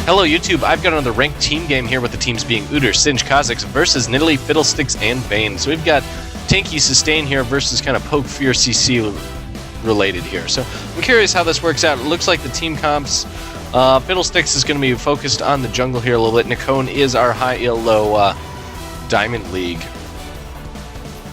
Hello YouTube, I've got another ranked team game here with the teams being Udyr, Singed, Kha'Zix versus Nidalee, Fiddlesticks, and Vayne. So we've got tanky sustain here versus kind of poke fear CC related here. So I'm curious how this works out. It looks like the team comps, Fiddlesticks is going to be focused on the jungle here a little bit. Nikone is our high-low Diamond League.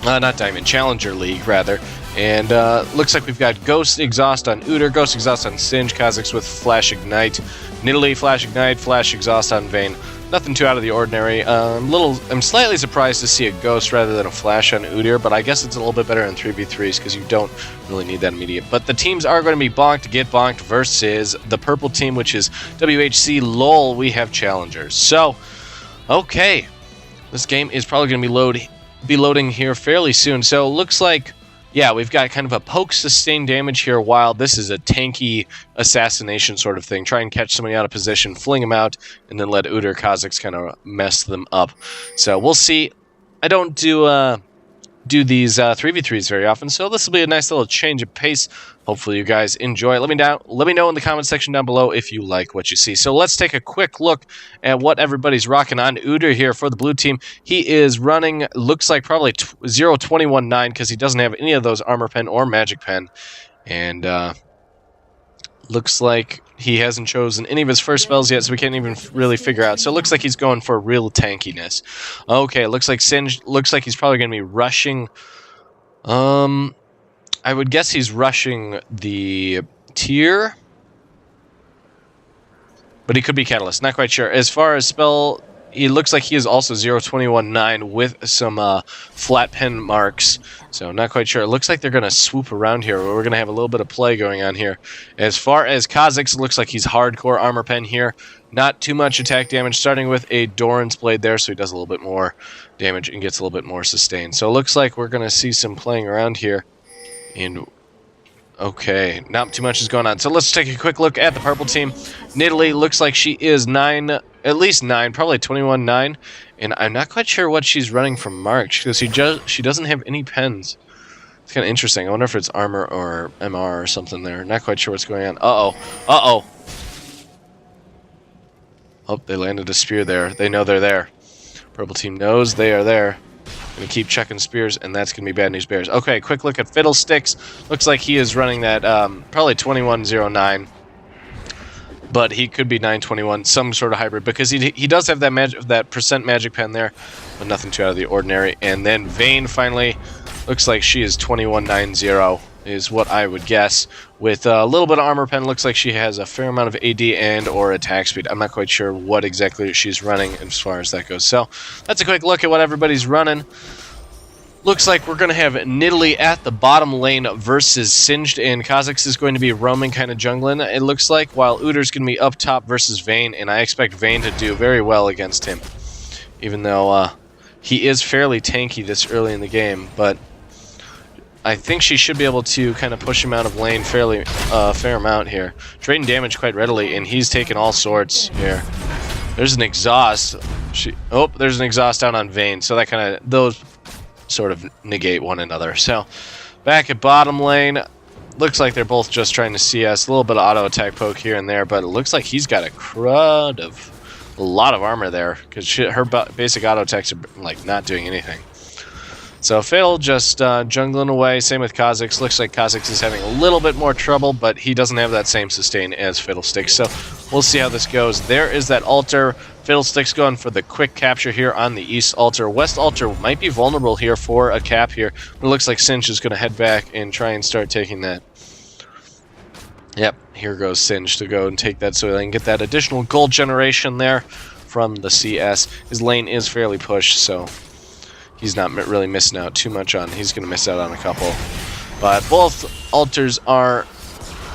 Not Diamond, Challenger League rather. And looks like we've got Ghost Exhaust on Udyr, Ghost Exhaust on Singed, Kha'Zix with Flash Ignite, Nidalee, Flash Ignite, Flash Exhaust on Vayne. Nothing too out of the ordinary. I'm slightly surprised to see a Ghost rather than a Flash on Udyr, but I guess it's a little bit better in 3v3s because you don't really need that immediate. But the teams are going to be Bonked, Get Bonked versus the purple team, which is WHC LoL. We have challengers. So, okay. This game is probably going to be loading here fairly soon. So, it looks like, yeah, we've got kind of a poke sustained damage here while this is a tanky assassination sort of thing. Try and catch somebody out of position, fling them out, and then let Udyr, Kha'Zix kind of mess them up. So we'll see. I don't do these 3v3s very often, so this will be a nice little change of pace. Hopefully you guys enjoy it. Let me know in the comment section down below if you like what you see. So let's take a quick look at what everybody's rocking on Udyr here for the blue team. He is running, looks like probably 0-21-9 because he doesn't have any of those armor pen or magic pen. And looks like he hasn't chosen any of his first spells yet, so we can't even really figure out. So it looks like he's going for real tankiness. Okay, looks like Singed, looks like he's probably going to be rushing. I would guess he's rushing the tier, but he could be Catalyst. Not quite sure. As far as spell, he looks like he is also 0-21-9 with some flat pen marks. So not quite sure. It looks like they're going to swoop around here. We're going to have a little bit of play going on here. As far as Kha'Zix, it looks like he's hardcore armor pen here. Not too much attack damage, starting with a Doran's Blade there, so he does a little bit more damage and gets a little bit more sustain. So it looks like we're going to see some playing around here. And okay, not too much is going on. So let's take a quick look at the purple team. Nidalee looks like she is 9, at least 9, probably 21-9. And I'm not quite sure what she's running from March because she doesn't have any pens. It's kind of interesting. I wonder if it's armor or MR or something there. Not quite sure what's going on. Uh-oh. Oh, they landed a spear there. They know they're there. Purple team knows they are there. Gonna keep checking spears, and that's gonna be bad news bears. Okay, quick look at Fiddlesticks. Looks like he is running that probably 21-09, but he could be 9-21, some sort of hybrid, because he does have that percent magic pen there, but nothing too out of the ordinary. And then Vayne finally looks like she is 21-90 is what I would guess, with a little bit of armor pen. Looks like she has a fair amount of AD and or attack speed. I'm not quite sure what exactly she's running as far as that goes. So that's a quick look at what everybody's running. Looks like we're going to have Nidalee at the bottom lane versus Singed, and Kha'Zix is going to be roaming kind of jungling, it looks like, while Udyr's going to be up top versus Vayne, and I expect Vayne to do very well against him, even though he is fairly tanky this early in the game, but I think she should be able to kind of push him out of lane fairly fair amount here. Trading damage quite readily, and he's taking all sorts here. There's an exhaust. There's an exhaust down on Vayne, so that kind of, those sort of negate one another. So back at bottom lane, looks like they're both just trying to CS. A little bit of auto attack poke here and there, but it looks like he's got a lot of armor there, because her basic auto attacks are like not doing anything. So Fatal just jungling away. Same with Kha'Zix. Looks like Kha'Zix is having a little bit more trouble, but he doesn't have that same sustain as Fiddlesticks. So we'll see how this goes. There is that altar. Fiddlesticks going for the quick capture here on the east altar. West altar might be vulnerable here for a cap here. It looks like Singed is going to head back and try and start taking that. Yep, here goes Singed to go and take that so they can get that additional gold generation there from the CS. His lane is fairly pushed, so he's not really missing out too much on. He's going to miss out on a couple. But both altars are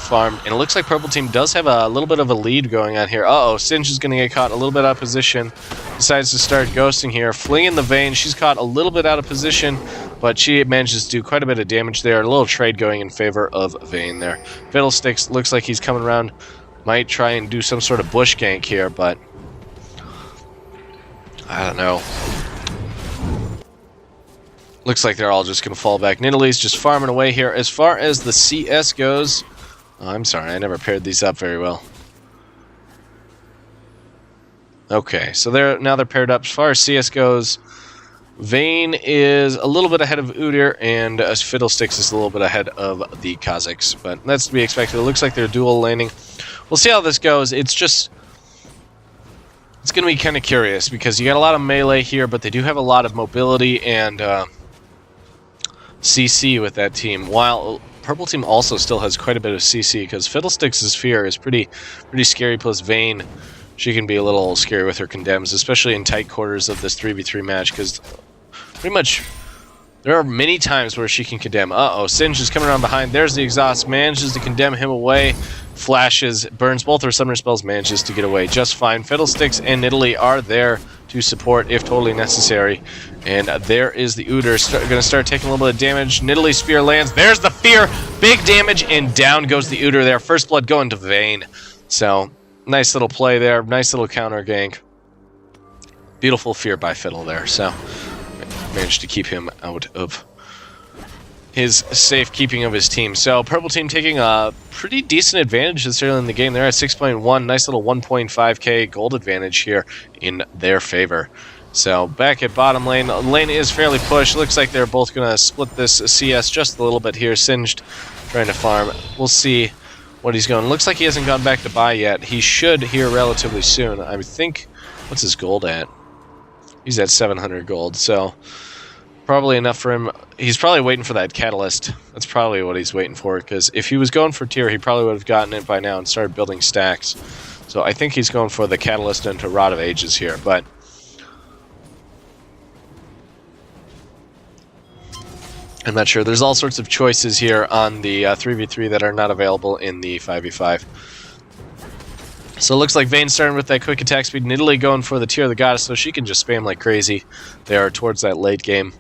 farmed, and it looks like Purple Team does have a little bit of a lead going on here. Uh-oh, Singe is going to get caught a little bit out of position. Decides to start ghosting here, flinging the Vayne. She's caught a little bit out of position, but she manages to do quite a bit of damage there. A little trade going in favor of Vayne there. Fiddlesticks looks like he's coming around. Might try and do some sort of bush gank here, but I don't know. Looks like they're all just going to fall back. Nidalee's just farming away here. As far as the CS goes... Oh, I'm sorry, I never paired these up very well. Okay, so now they're paired up. As far as CS goes, Vayne is a little bit ahead of Udyr, and Fiddlesticks is a little bit ahead of the Kazakhs. But that's to be expected. It looks like they're dual laning. We'll see how this goes. It's going to be kind of curious, because you got a lot of melee here, but they do have a lot of mobility and... CC with that team, while Purple Team also still has quite a bit of CC, because Fiddlesticks' Fear is pretty scary, plus Vayne, she can be a little scary with her condemns, especially in tight quarters of this 3v3 match, because pretty much there are many times where she can condemn. Uh-oh, Singe is coming around behind, there's the exhaust, manages to condemn him away, flashes, burns both her summoner spells, manages to get away just fine. Fiddlesticks and Nidalee are there to support if totally necessary. And there is the Udyr going to start taking a little bit of damage. Nidalee Spear lands. There's the Fear. Big damage, and down goes the Udyr there. First blood going to Vayne. So, nice little play there. Nice little counter gank. Beautiful Fear by Fiddle there. So, managed to keep him out of his safekeeping of his team. So, Purple Team taking a pretty decent advantage this early in the game. They're at 6.1. Nice little 1.5k gold advantage here in their favor. So, back at bottom lane. Lane is fairly pushed. Looks like they're both going to split this CS just a little bit here. Singed trying to farm. We'll see what he's going. Looks like he hasn't gone back to buy yet. He should here relatively soon. I think... What's his gold at? He's at 700 gold, so... Probably enough for him. He's probably waiting for that catalyst. That's probably what he's waiting for, because if he was going for tier, he probably would have gotten it by now and started building stacks. So I think he's going for the catalyst into Rod of Ages here, but... I'm not sure. There's all sorts of choices here on the 3v3 that are not available in the 5v5. So it looks like Vayne's starting with that quick attack speed. Nidalee going for the Tear of the Goddess, so she can just spam like crazy there towards that late game.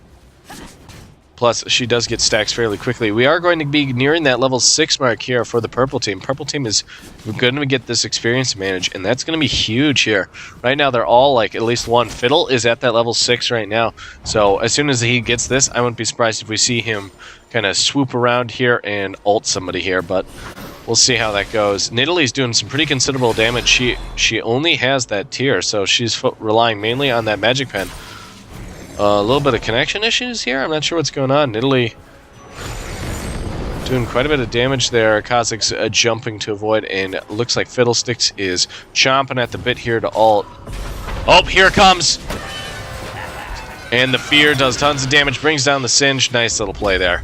Plus, she does get stacks fairly quickly. We are going to be nearing that level 6 mark here for the Purple Team. Purple Team is going to get this experience advantage, and that's going to be huge here. Right now, they're all like at least one. Fiddle is at that level 6 right now. So as soon as he gets this, I wouldn't be surprised if we see him kind of swoop around here and ult somebody here, but we'll see how that goes. Nidalee's doing some pretty considerable damage. She only has that tier, so she's relying mainly on that magic pen. A little bit of connection issues here. I'm not sure what's going on. Nidalee doing quite a bit of damage there. Kazakh's jumping to avoid, and looks like Fiddlesticks is chomping at the bit here to ult. Oh, here it comes! And the Fear does tons of damage, brings down the Singe. Nice little play there.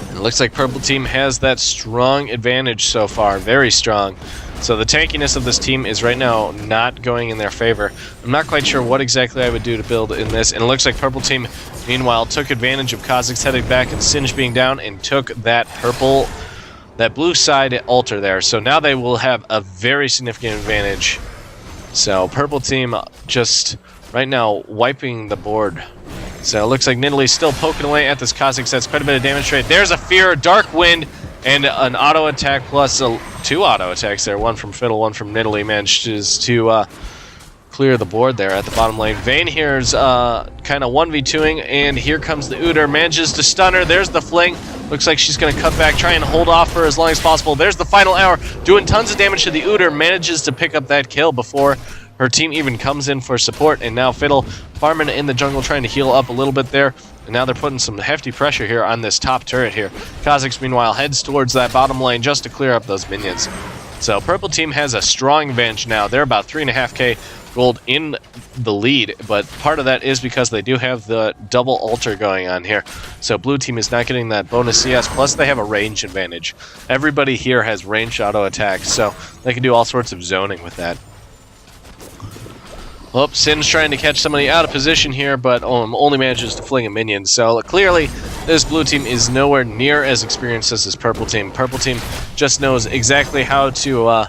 And it looks like Purple Team has that strong advantage so far. Very strong. So the tankiness of this team is right now not going in their favor. I'm not quite sure what exactly I would do to build in this. And it looks like Purple Team, meanwhile, took advantage of Kazakh's heading back and Singe being down and took that blue side altar there. So now they will have a very significant advantage. So Purple Team just right now wiping the board. So it looks like Nidalee's still poking away at this Kazakh. That's quite a bit of damage trade. There's a Fear, Dark Wind, and an auto attack plus two auto attacks there. One from Fiddle, one from Nidalee. Manages to clear the board there at the bottom lane. Vayne here's kind of 1v2ing, and here comes the Udyr. Manages to stun her. There's the fling. Looks like she's going to cut back, try and hold off for as long as possible. There's the final hour, doing tons of damage to the Udyr. Manages to pick up that kill before her team even comes in for support, and now Fiddle farming in the jungle, trying to heal up a little bit there. And now they're putting some hefty pressure here on this top turret here. Kazakhs, meanwhile, heads towards that bottom lane just to clear up those minions. So Purple Team has a strong advantage now. They're about 3.5k gold in the lead, but part of that is because they do have the double altar going on here. So Blue Team is not getting that bonus CS, plus they have a range advantage. Everybody here has ranged auto attacks, so they can do all sorts of zoning with that. Oh, Sin's trying to catch somebody out of position here, but only manages to fling a minion. So clearly, this blue team is nowhere near as experienced as this purple team. Purple team just knows exactly how to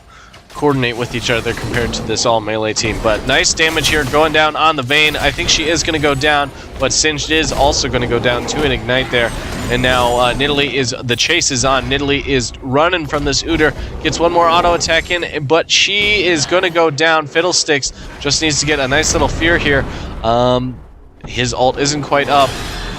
coordinate with each other compared to this all melee team. But nice damage here going down on the Vayne. I think she is going to go down, but Singed is also going to go down to an ignite there. And now Nidalee the chase is on. Nidalee is running from this Udyr, gets one more auto attack in, but she is going to go down. Fiddlesticks just needs to get a nice little fear here. His ult isn't quite up,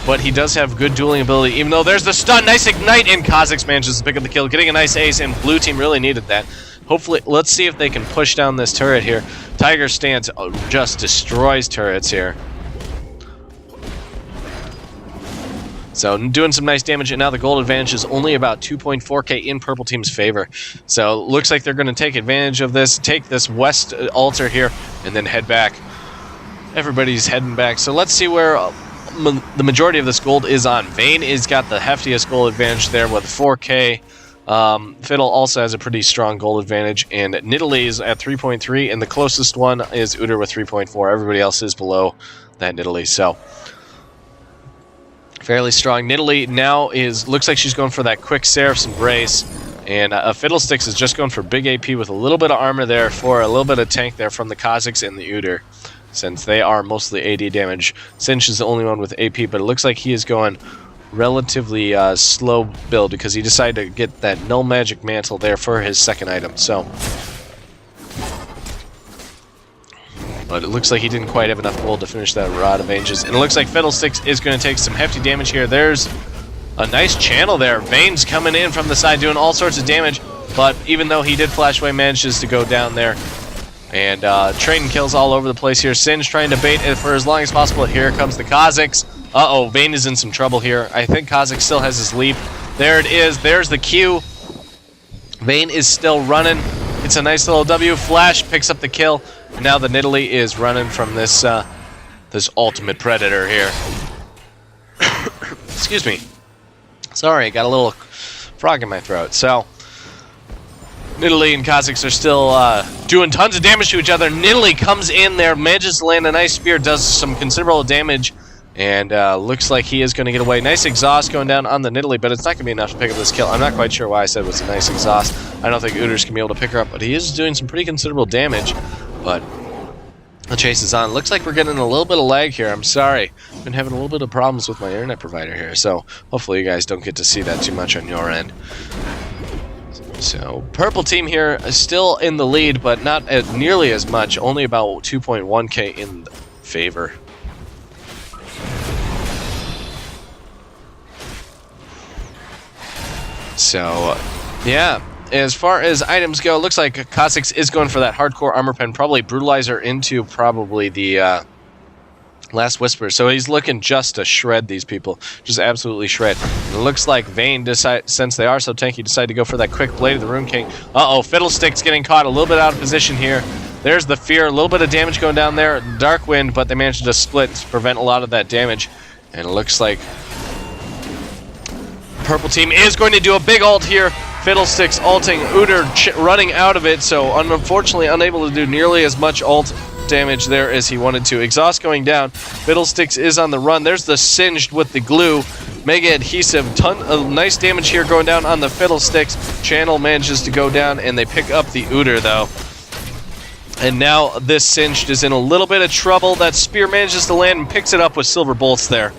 but he does have good dueling ability, even though there's the stun. Nice ignite, and Kha'Zix manages to pick up the kill, getting a nice ace, and blue team really needed that. Hopefully, let's see if they can push down this turret here. Tiger Stance just destroys turrets here. So doing some nice damage, and now the gold advantage is only about 2.4k in purple team's favor. So looks like they're going to take advantage of this, take this west altar here, and then head back. Everybody's heading back. So let's see where the majority of this gold is on. Vayne has got the heftiest gold advantage there with 4k. Fiddle also has a pretty strong gold advantage, and Nidalee is at 3.3, and the closest one is Udyr with 3.4. Everybody else is below that Nidalee, so fairly strong. Nidalee now looks like she's going for that quick Seraph's Embrace, and Fiddlesticks is just going for big AP with a little bit of armor there for a little bit of tank there from the Kha'Zix and the Udyr, since they are mostly AD damage. Sinch is the only one with AP, but it looks like he is going relatively slow build because he decided to get that null magic mantle there for his second item. So, but it looks like he didn't quite have enough gold to finish that Rod of Ages, and it looks like Fiddlesticks is going to take some hefty damage here. There's a nice channel there. Vayne's coming in from the side doing all sorts of damage, but even though he did flash away, manages to go down there. And trading kills all over the place here. Singe trying to bait it for as long as possible. Here comes the Kha'Zix. Uh-oh, Vayne is in some trouble here. I think Kha'Zix still has his leap. There it is. There's the Q. Vayne is still running. It's a nice little W. Flash picks up the kill. And now the Nidalee is running from this this ultimate predator here. Excuse me. Sorry, I got a little frog in my throat. So, Nidalee and Kha'Zix are still doing tons of damage to each other. Nidalee comes in there, manages to land a nice spear, does some considerable damage, and looks like he is going to get away. Nice exhaust going down on the Nidalee, but it's not going to be enough to pick up this kill. I'm not quite sure why I said it was a nice exhaust. I don't think Udyr's can be able to pick her up, but he is doing some pretty considerable damage. But the chase is on. Looks like we're getting a little bit of lag here. I'm sorry. I've been having a little bit of problems with my internet provider here, so hopefully you guys don't get to see that too much on your end. So, purple team here is still in the lead, but not nearly as much, only about 2.1k in favor. So, yeah, as far as items go, looks like Kha'Zix is going for that hardcore armor pen, probably brutalizer into probably the Last Whisper. So he's looking just to shred these people, just absolutely shred. And it looks like Vayne, since they are so tanky, decided to go for that quick Blade of the Rune King. Uh-oh, Fiddlestick's getting caught a little bit out of position here. There's the Fear, a little bit of damage going down there. Dark Wind, but they managed to split to prevent a lot of that damage. And it looks like purple team is going to do a big ult here. Fiddlesticks ulting, Udyr running out of it, so unfortunately unable to do nearly as much ult damage there as he wanted to. Exhaust going down. Fiddlesticks is on the run. There's the Singed with the glue. Mega adhesive. Ton of nice damage here going down on the Fiddlesticks. Channel manages to go down, and they pick up the Udyr though. And now this Singed is in a little bit of trouble. That spear manages to land and picks it up with silver bolts there.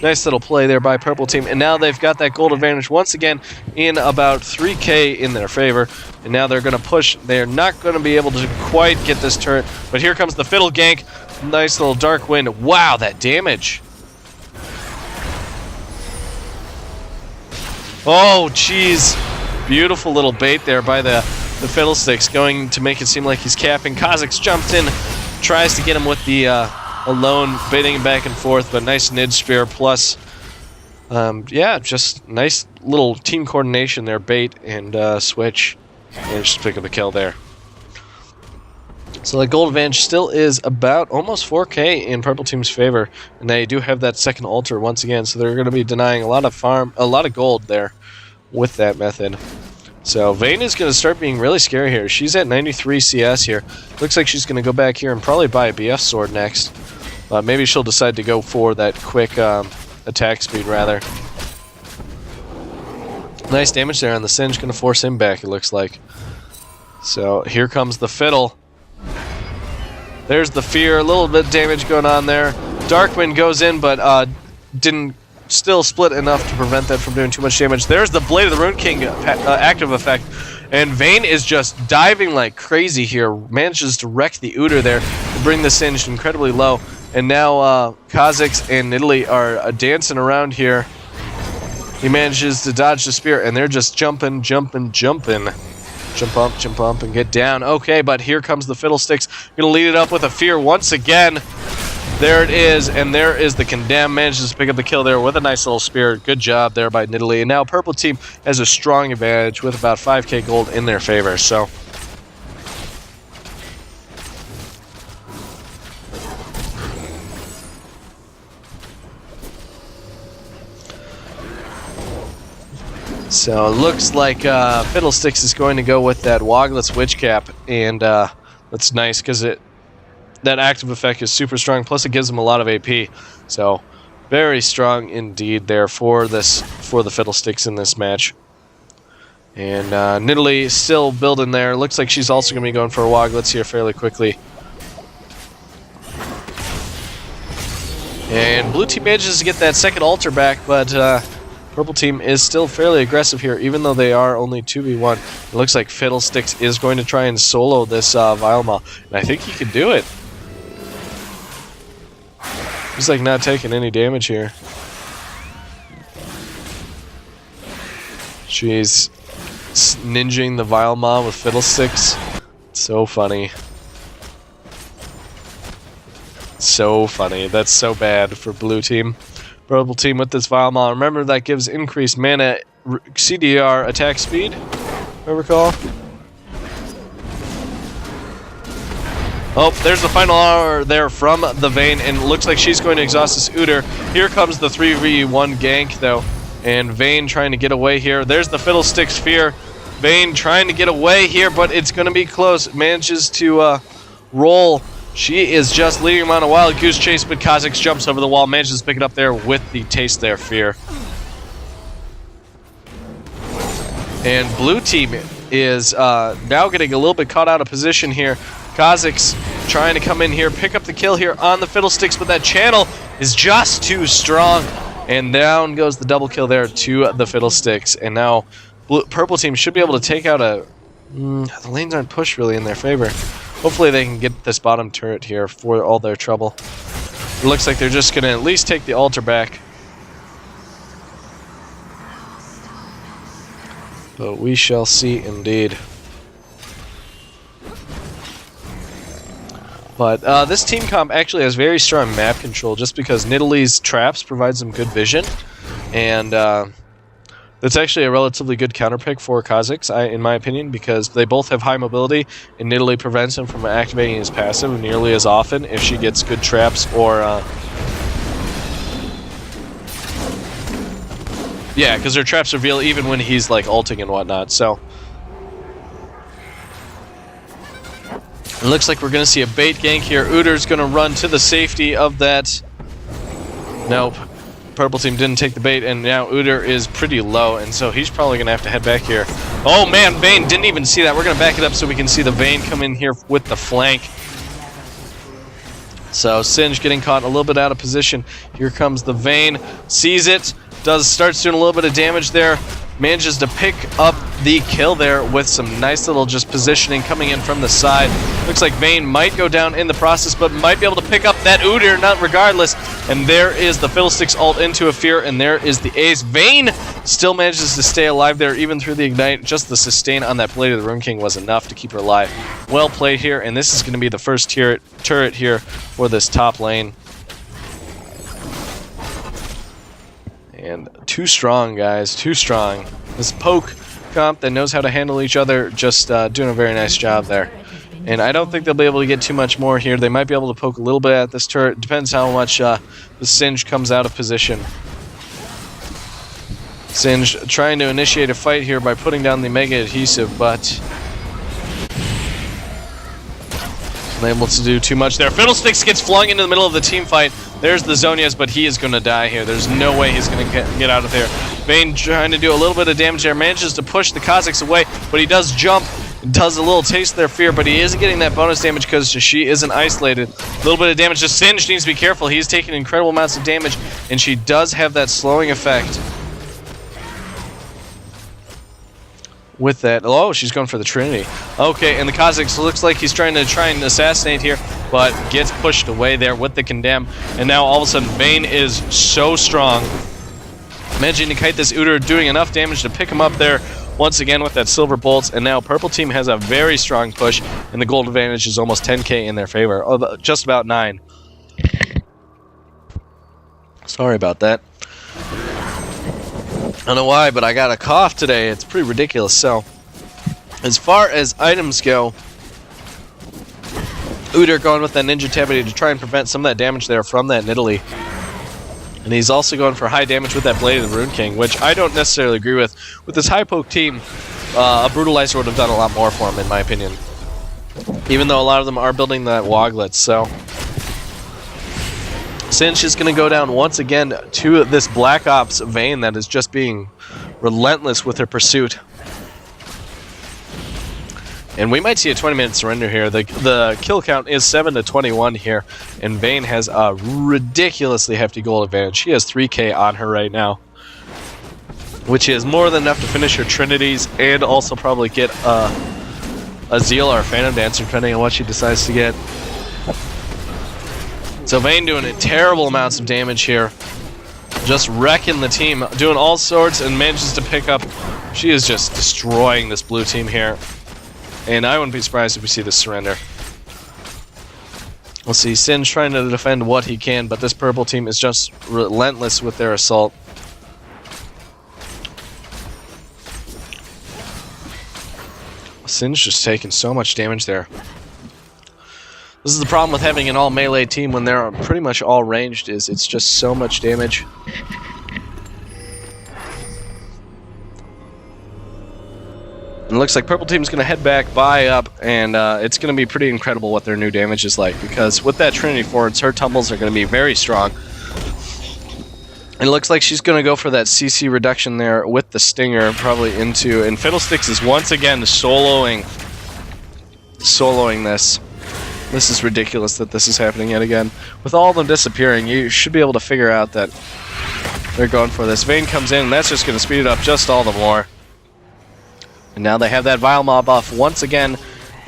Nice little play there by purple team, and now they've got that gold advantage once again in about 3k in their favor, and now they're going to push. They're not going to be able to quite get this turret, but here comes the Fiddle gank. Nice little Dark Wind. Wow, that damage. Oh, jeez. Beautiful little bait there by the Fiddlesticks, going to make it seem like he's capping. Kha'Zix jumps in, tries to get him with the alone, baiting back and forth, but nice Nid Spear plus, yeah, just nice little team coordination there, bait and switch, and just pick up a kill there. So the gold advantage still is about almost 4k in purple team's favor, and they do have that second altar once again, so they're going to be denying a lot of gold there with that method. So Vayne is going to start being really scary here. She's at 93 CS here. Looks like she's going to go back here and probably buy a BF sword next. Maybe she'll decide to go for that quick attack speed rather. Nice damage there on the Singe, going to force him back, it looks like. So here comes the Fiddle. There's the Fear, a little bit of damage going on there. Darkwind goes in, but didn't still split enough to prevent that from doing too much damage. There's the Blade of the Rune King active effect. And Vayne is just diving like crazy here. Manages to wreck the Udyr there to bring the Singe incredibly low. And now Kha'Zix and Nidalee are dancing around here. He manages to dodge the spear, and they're just jumping. Jump up, and get down. Okay, but here comes the Fiddlesticks. Gonna lead it up with a Fear once again. There it is, and there is the Condemn. Manages to pick up the kill there with a nice little spear. Good job there by Nidalee. And now Purple Team has a strong advantage with about 5k gold in their favor. So it looks like Fiddlesticks is going to go with that Woglet's Witch Cap, and that's nice because that active effect is super strong, plus it gives them a lot of AP. So very strong indeed there for the Fiddlesticks in this match. And Nidalee still building there. Looks like she's also going to be going for Woglets here fairly quickly. And Blue Team manages to get that second altar back, but Purple Team is still fairly aggressive here, even though they are only 2v1. It looks like Fiddlesticks is going to try and solo this Vilemaw, and I think he can do it. He's like not taking any damage here. She's ninjing the Vilemaw with Fiddlesticks. So funny. So funny. That's so bad for Blue Team. Purple Team with this Vilemaw. Remember, that gives increased mana, CDR attack speed, if I recall. Oh, there's the final hour there from the Vayne, and it looks like she's going to exhaust this Udyr. Here comes the 3v1 gank, though, and Vayne trying to get away here. There's the Fiddlesticks Fear. Vayne trying to get away here, but it's going to be close. Manages to roll. She is just leading him on a wild goose chase, but Kha'Zix jumps over the wall, manages to pick it up there with the taste there, Fear. And Blue Team is now getting a little bit caught out of position here. Kha'Zix trying to come in here, pick up the kill here on the Fiddlesticks, but that channel is just too strong. And down goes the double kill there to the Fiddlesticks. And now Purple Team should be able to take out a... the lanes aren't pushed really in their favor. Hopefully they can get this bottom turret here for all their trouble. It looks like they're just going to at least take the altar back. But we shall see indeed. But this team comp actually has very strong map control just because Nidalee's traps provide some good vision. And that's actually a relatively good counter pick for Kha'Zix, in my opinion, because they both have high mobility, and Nidalee prevents him from activating his passive nearly as often if she gets good traps or... yeah, because her traps reveal even when he's like ulting and whatnot, so... It looks like we're going to see a bait gank here. Udyr's going to run to the safety of that. Nope. Purple Team didn't take the bait, and now Udyr is pretty low, and so he's probably going to have to head back here. Oh man, Vayne didn't even see that. We're going to back it up so we can see the Vayne come in here with the flank. So Singe getting caught a little bit out of position. Here comes the Vayne. Sees it. Starts doing a little bit of damage there. Manages to pick up the kill there with some nice little just positioning coming in from the side. Looks like Vayne might go down in the process, but might be able to pick up that Udyr, not regardless. And there is the Fiddlesticks ult into a Fear, and there is the ace. Vayne still manages to stay alive there, even through the ignite. Just the sustain on that Blade of the Rune King was enough to keep her alive. Well played here, and this is going to be the first turret here for this top lane. And too strong, guys. Too strong. This poke comp that knows how to handle each other, just doing a very nice job there. And I don't think they'll be able to get too much more here. They might be able to poke a little bit at this turret. Depends how much the Singe comes out of position. Singe trying to initiate a fight here by putting down the Mega Adhesive, but unable to do too much there. Fiddlesticks gets flung into the middle of the team fight. There's the Zonias, but he is going to die here. There's no way he's going to get out of there. Vayne trying to do a little bit of damage there. Manages to push the Kazakhs away, but he does jump. Does a little taste of their fear, but he isn't getting that bonus damage because she isn't isolated. A little bit of damage to Singe. Needs to be careful. He's taking incredible amounts of damage, and she does have that slowing effect. With that, oh, she's going for the Trinity. Okay, and the Kazakhs looks like he's trying and assassinate here, but gets pushed away there with the Condemn. And now all of a sudden, Vayne is so strong. Managing to kite this Udyr, doing enough damage to pick him up there once again with that Silver Bolts. And now Purple Team has a very strong push, and the gold advantage is almost 10k in their favor. Oh, just about 9. Sorry about that. I don't know why, but I got a cough today. It's pretty ridiculous. So, as far as items go, Udyr going with that Ninja Tabby to try and prevent some of that damage there from that Nidalee. And he's also going for high damage with that Blade of the Rune King, which I don't necessarily agree with. With this high poke team, a Brutalizer would have done a lot more for him, in my opinion. Even though a lot of them are building that Woglets, so Singe is going to go down once again to this Black Ops Vayne that is just being relentless with her pursuit. And we might see a 20-minute surrender here. The kill count is 7 to 21 here, and Vayne has a ridiculously hefty gold advantage. She has 3k on her right now, which is more than enough to finish her Trinities and also probably get a Zeal or a Phantom Dancer, depending on what she decides to get. So Vayne doing terrible amounts of damage here. Just wrecking the team, doing all sorts, and manages to pick up. She is just destroying this blue team here. And I wouldn't be surprised if we see this surrender. We'll see Singe trying to defend what he can, but this purple team is just relentless with their assault. Singe just taking so much damage there. This is the problem with having an all melee team when they're pretty much all ranged, is it's just so much damage. And it looks like Purple Team's going to head back, buy up, and it's going to be pretty incredible what their new damage is like, because with that Trinity Force, her tumbles are going to be very strong. And it looks like she's going to go for that CC reduction there with the Stinger, probably into... And Fiddlesticks is once again soloing this. This is ridiculous that this is happening yet again. With all of them disappearing, you should be able to figure out that they're going for this. Vayne comes in, and that's just going to speed it up just all the more. And now they have that Vile Maw buff once again,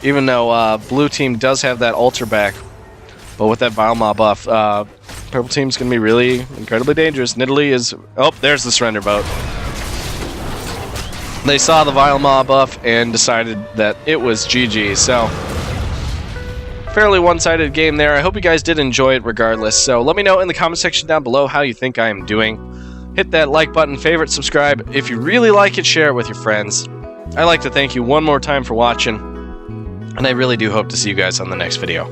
even though Blue Team does have that Alter back. But with that Vile Maw buff, Purple Team's going to be really incredibly dangerous. Nidalee is... Oh, there's the surrender boat. They saw the Vile Maw buff and decided that it was GG, so... Fairly one-sided game there. I hope you guys did enjoy it regardless. So let me know in the comment section down below how you think I am doing. Hit that like button, favorite, subscribe. If you really like it, share it with your friends. I'd like to thank you one more time for watching, and I really do hope to see you guys on the next video.